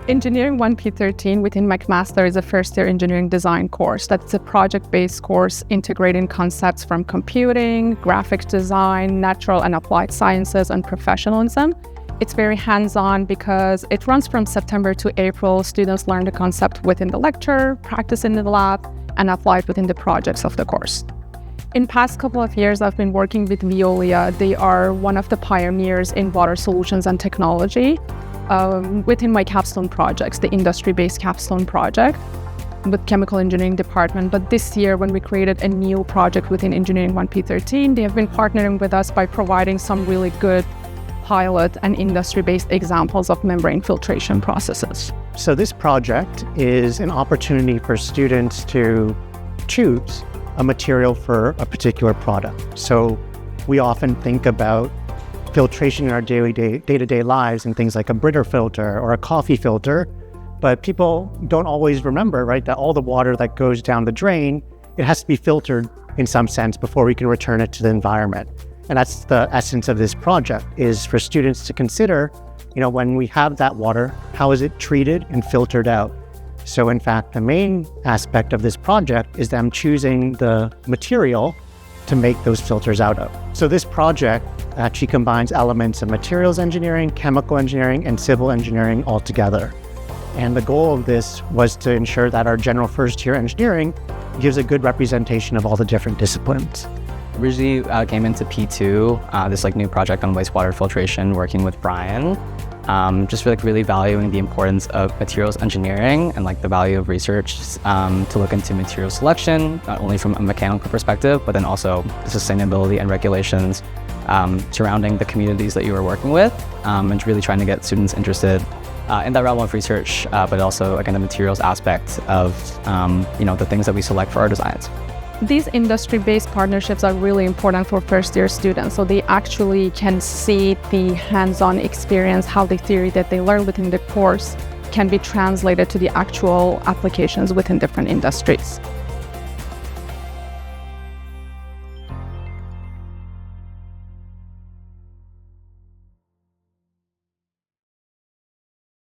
Engineering 1P13 within McMaster is a first-year engineering design course. That's a project-based course integrating concepts from computing, graphics design, natural and applied sciences, and professionalism. It's very hands-on because it runs from September to April. Students learn the concept within the lecture, practice in the lab, and apply it within the projects of the course. In past couple of years, I've been working with Veolia. They are one of the pioneers in water solutions and technology. Within my capstone projects, the industry-based capstone project with chemical engineering department. But this year, when we created a new project within Engineering 1P13, they have been partnering with us by providing some really good pilot and industry-based examples of membrane filtration processes. So this project is an opportunity for students to choose a material for a particular product. So we often think about filtration in our day-to-day lives and things like a Brita filter or a coffee filter, but people don't always remember, right, that all the water that goes down the drain, it has to be filtered in some sense before we can return it to the environment. And that's the essence of this project, is for students to consider, when we have that water, how is it treated and filtered out? So in fact, the main aspect of this project is them choosing the material to make those filters out of. So this project actually combines elements of materials engineering, chemical engineering, and civil engineering all together. And the goal of this was to ensure that our general first-year engineering gives a good representation of all the different disciplines. Originally came into P2, this new project on wastewater filtration, working with Brian. Just really valuing the importance of materials engineering and the value of research to look into material selection, not only from a mechanical perspective, but then also the sustainability and regulations surrounding the communities that you are working with, and really trying to get students interested in that realm of research, but also again the materials aspect of the things that we select for our designs. These industry-based partnerships are really important for first-year students, so they actually can see the hands-on experience, how the theory that they learn within the course can be translated to the actual applications within different industries.